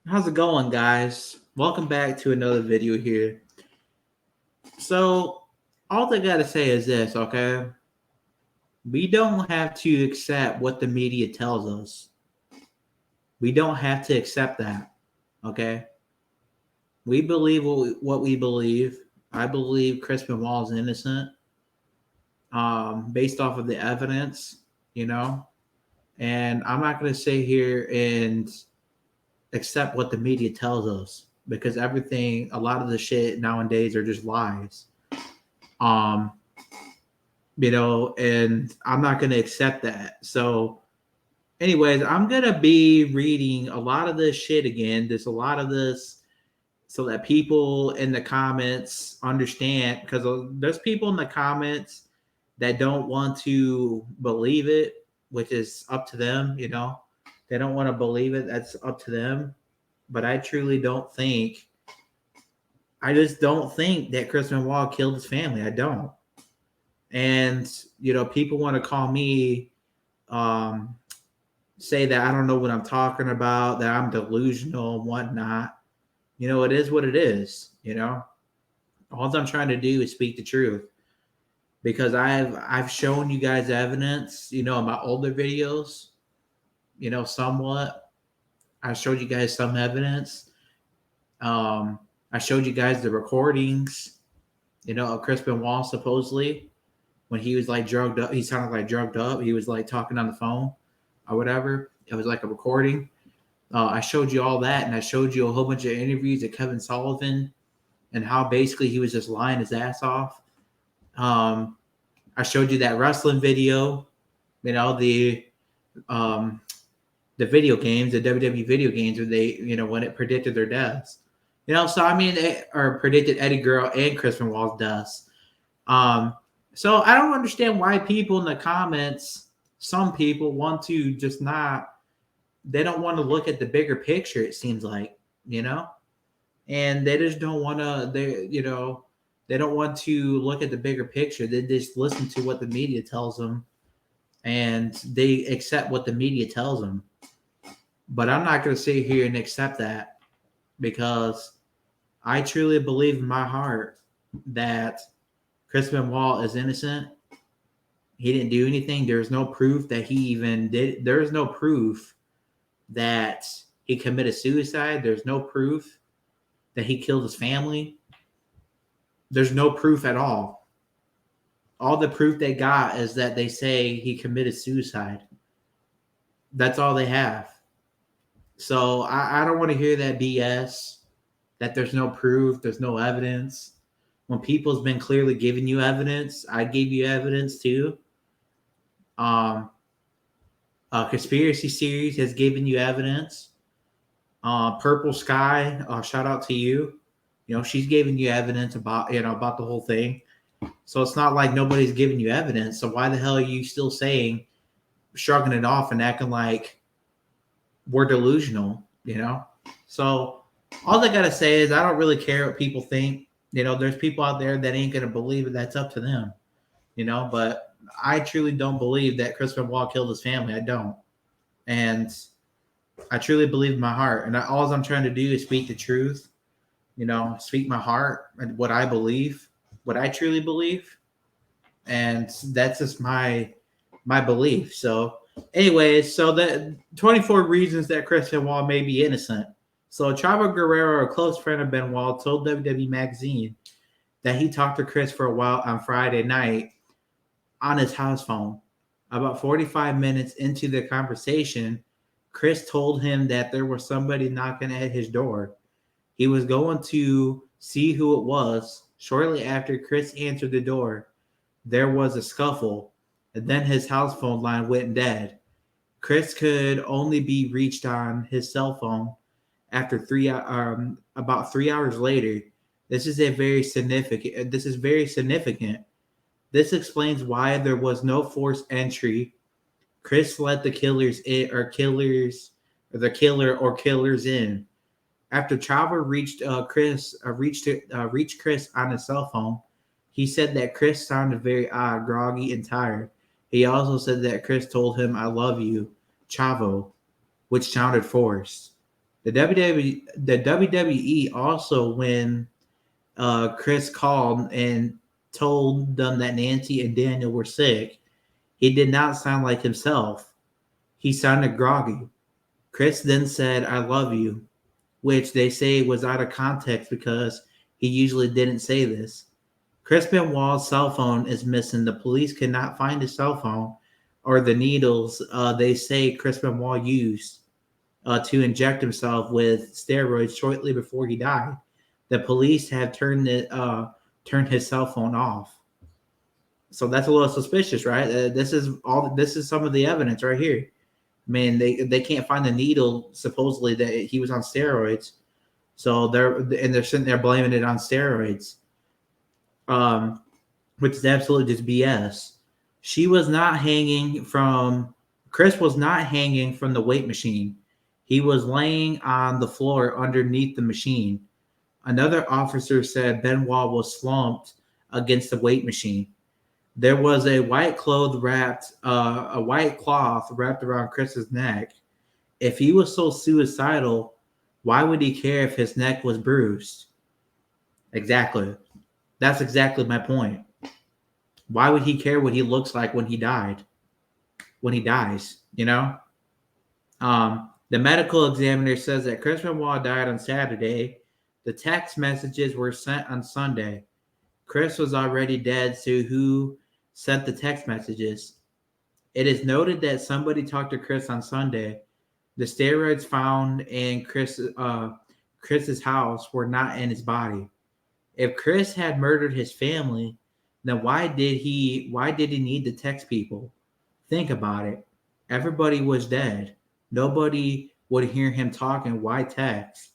How's it going, guys? Welcome back to another video here. So, all I gotta say is this, okay? We don't have to accept what the media tells us. We don't have to accept that, okay? We believe what we believe. I believe Chris Benoit is innocent, based off of the evidence, you know. And I'm not gonna sit here and accept what the media tells us because a lot of the shit nowadays are just lies. Um, and I'm not going to accept that. So, anyways, I'm going to be reading a lot of this shit again. There's a lot of this so that people in the comments understand because there's people in the comments that don't want to believe it, which is up to them. They don't want to believe it. That's up to them. But I just don't think that Chris Benoit killed his family. I don't. And people want to call me, um, say that I don't know what I'm talking about, that I'm delusional and whatnot. It is what it is. All I'm trying to do is speak the truth because I've shown you guys evidence. In my older videos. Somewhat. I showed you guys some evidence. Um, I showed you guys the recordings. Of Chris Benoit supposedly when he was like drugged up. He sounded like drugged up. He was like talking on the phone or whatever. It was like a recording. I showed you all that, and I showed you a whole bunch of interviews of Kevin Sullivan and how basically he was just lying his ass off. Um, I showed you that wrestling video, um, the video games, the WWE video games, where they, when it predicted their deaths. So I mean, or predicted Eddie Guerrero and Chris Benoit's deaths. Um, so I don't understand why people in the comments, some people want to just not, they don't want to look at the bigger picture, it seems like, and they just don't want to, they don't want to look at the bigger picture. They just listen to what the media tells them and they accept what the media tells them. But I'm not going to sit here and accept that because I truly believe in my heart that Chris Benoit is innocent. He didn't do anything. There's no proof that he even did. There is no proof that he committed suicide. There's no proof that he killed his family. There's no proof at all. All the proof they got is that they say he committed suicide. That's all they have. So I don't want to hear that BS that there's no proof, there's no evidence. When people's been clearly giving you evidence, I gave you evidence too. A conspiracy series has given you evidence. Purple Sky, shout out to you. She's giving you evidence about the whole thing. So it's not like nobody's giving you evidence. So why the hell are you still shrugging it off and acting like we're delusional? So all I gotta say is I don't really care what people think. There's people out there that ain't gonna believe it. That's up to them. But I truly don't believe that Chris Benoit killed his family. I don't. And I truly believe in my heart. And all I'm trying to do is speak the truth, speak my heart and what I believe, what I truly believe. And that's just my belief. So, anyways, so the 24 reasons that Chris Benoit may be innocent. So, Chavo Guerrero, a close friend of Benoit, told WWE Magazine that he talked to Chris for a while on Friday night on his house phone. About 45 minutes into the conversation, Chris told him that there was somebody knocking at his door. He was going to see who it was. Shortly after Chris answered the door, there was a scuffle, and then his house phone line went dead. Chris could only be reached on his cell phone after about 3 hours later. This is very significant. This explains why there was no forced entry. Chris let the killers in. After Chavo reached Chris on his cell phone, he said that Chris sounded very odd, groggy, and tired. He also said that Chris told him, "I love you, Chavo," which sounded forced. The WWE also, when Chris called and told them that Nancy and Daniel were sick, he did not sound like himself. He sounded groggy. Chris then said, "I love you," which they say was out of context because he usually didn't say this. Chris Benoit's cell phone is missing. The police cannot find his cell phone or the needles they say Chris Benoit used to inject himself with steroids shortly before he died. The police have turned his cell phone off. So that's a little suspicious, right? This is some of the evidence right here. I mean, they can't find the needle supposedly that he was on steroids, so they're sitting there blaming it on steroids, which is absolutely just BS. She was not hanging from Chris was not hanging from the weight machine. He was laying on the floor underneath the machine. Another officer said Benoit was slumped against the weight machine. There was a white cloth wrapped around Chris's neck. If he was so suicidal, why would he care if his neck was bruised? Exactly. That's exactly my point. Why would he care what he looks like when he dies? The medical examiner says that Chris Benoit died on Saturday. The text messages were sent on Sunday. Chris was already dead, so who sent the text messages? It is noted that somebody talked to Chris on Sunday. The steroids found in Chris's house were not in his body. If Chris had murdered his family, then why did he need to text people? Think about it. Everybody was dead. Nobody would hear him talking. Why text?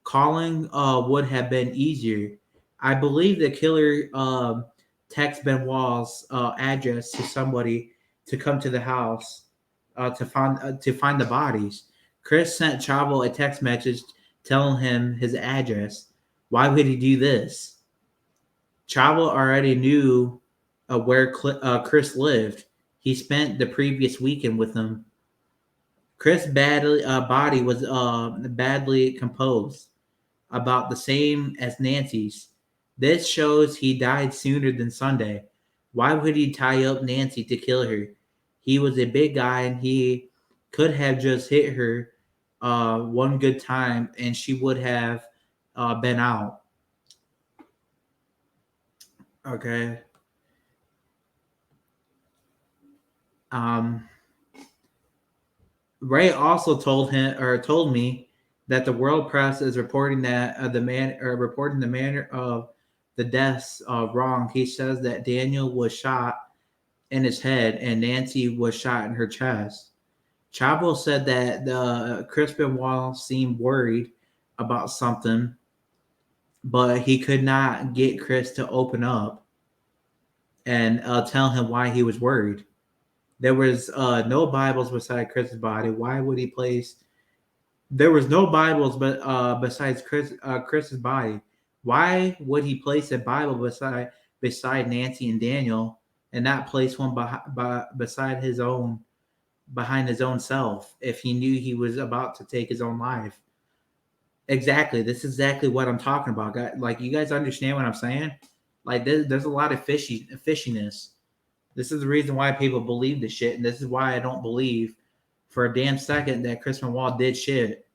Calling would have been easier. I believe the killer text Benoit's address to somebody to come to the house to find the bodies. Chris sent Chavo a text message telling him his address. Why would he do this? Chavo already knew where Chris lived. He spent the previous weekend with him. Chris' body was badly composed, about the same as Nancy's. This shows he died sooner than Sunday. Why would he tie up Nancy to kill her? He was a big guy and he could have just hit her one good time and she would have been out. Okay. Ray also told me that the world press is reporting that reporting the manner of the deaths wrong. He says that Daniel was shot in his head and Nancy was shot in her chest. Chavo said that Chris Benoit seemed worried about something, but he could not get Chris to open up and tell him why he was worried. There was no Bibles beside Chris's body. Why would he place? There was no Bibles, besides Chris's body. Why would he place a Bible beside Nancy and Daniel, and not place one beside his own, behind his own self, if he knew he was about to take his own life? Exactly. This is exactly what I'm talking about. Like, you guys understand what I'm saying? Like, there's a lot of fishiness. This is the reason why people believe this shit, and this is why I don't believe for a damn second that Chris Benoit did shit.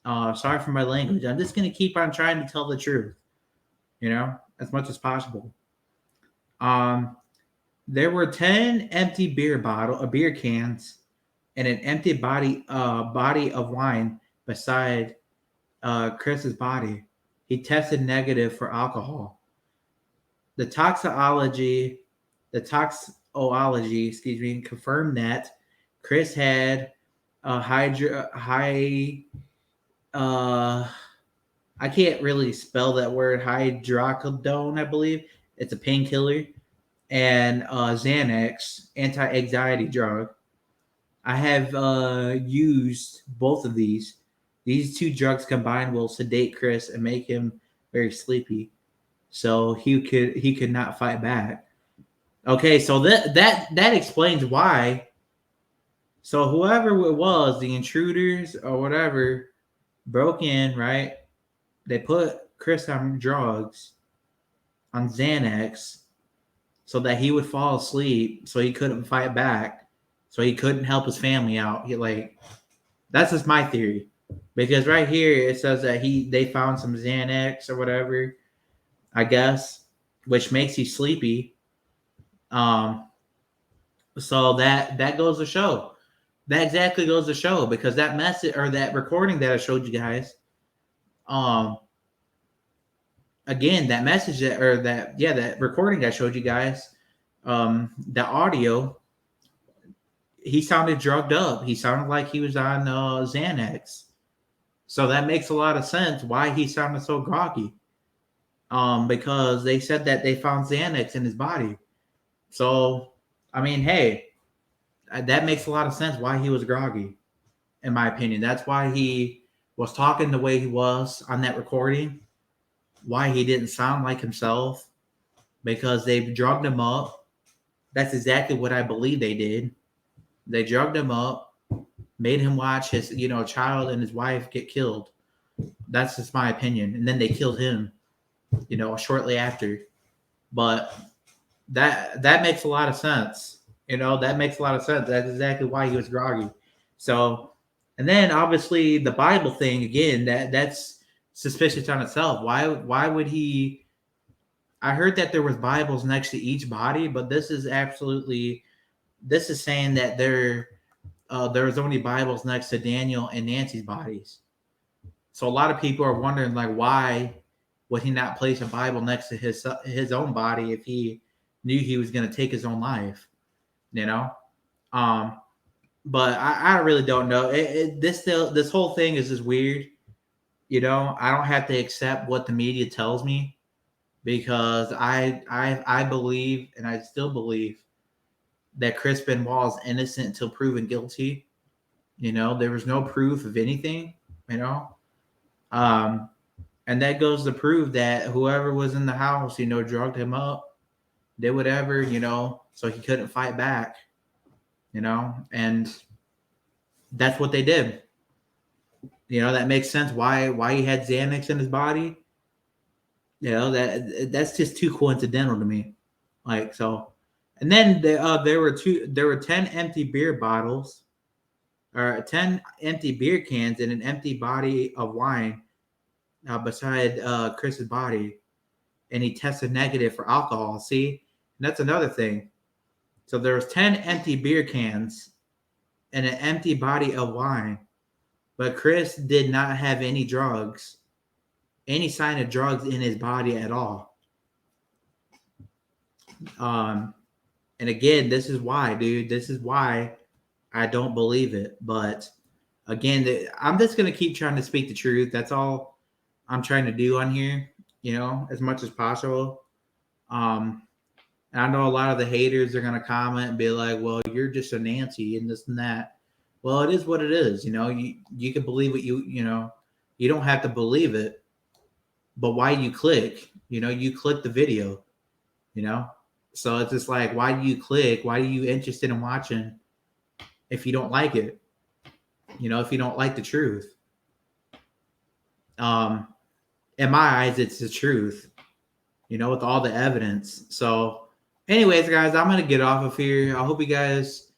Sorry for my language. I'm just gonna keep on trying to tell the truth, as much as possible. There were 10 empty beer cans, and an empty body of wine beside Chris's body. He tested negative for alcohol. The toxology, confirmed that Chris had a I can't really spell that word, hydrocodone, I believe. It's a painkiller, and Xanax, anti-anxiety drug. I have used both of these. These two drugs combined will sedate Chris and make him very sleepy, so he could not fight back. Okay, so that explains why So whoever it was, the intruders or whatever, broke in, right? They put Chris on drugs, on Xanax, so that he would fall asleep, so he couldn't fight back, so he couldn't help his family out. That's just my theory, because right here it says that they found some Xanax or whatever, I guess, which makes you sleepy. Um, so that goes to show. That exactly goes to show, because that message or that recording that I showed you guys, um, again, that message that recording I showed you guys, the audio, he sounded drugged up. He sounded like he was on Xanax. So that makes a lot of sense why he sounded so groggy. Because they said that they found Xanax in his body. So, I mean, hey, that makes a lot of sense why he was groggy, in my opinion. That's why he was talking the way he was on that recording, why he didn't sound like himself, because they drugged him up. That's exactly what I believe they did. They drugged him up, made him watch his, child and his wife get killed. That's just my opinion. And then they killed him, shortly after. But that makes a lot of sense. That makes a lot of sense. That's exactly why he was groggy. So, and then obviously the Bible thing again. That's suspicious on itself. Why would he? I heard that there was Bibles next to each body, but this is saying that there was only Bibles next to Daniel and Nancy's bodies. So a lot of people are wondering, like, why would he not place a Bible next to his own body if he knew he was going to take his own life? You know, um, but I really don't know. This whole thing is just weird. I don't have to accept what the media tells me, because I believe, and I still believe, that Chris Benoit is innocent until proven guilty. There was no proof of anything. You know, um, and that goes to prove that whoever was in the house, drugged him up, did whatever, so he couldn't fight back. And that's what they did. That makes sense why he had Xanax in his body. That's just too coincidental to me. Like, so, and then there were 10 empty beer bottles, or 10 empty beer cans and an empty bottle of wine beside Chris's body, and he tested negative for alcohol. See, and that's another thing. So there was 10 empty beer cans and an empty bottle of wine, but Chris did not have any drugs, any sign of drugs in his body at all. And again, this is why, dude. This is why I don't believe it. But again, I'm just gonna keep trying to speak the truth. That's all I'm trying to do on here. As much as possible. And I know a lot of the haters are gonna comment and be like, "Well, you're just a Nancy and this and that." Well, it is what it is. You can believe what you don't have to believe it, but why you click? You click the video. So it's just like, why do you click? Why are you interested in watching if you don't like it? If you don't like the truth. In my eyes, it's the truth. With all the evidence. So, anyways, guys, I'm gonna get off of here. I hope you guys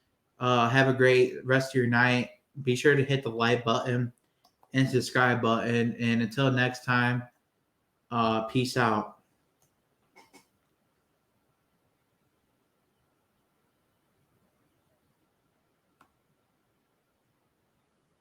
have a great rest of your night. Be sure to hit the like button and subscribe button. And until next time, peace out.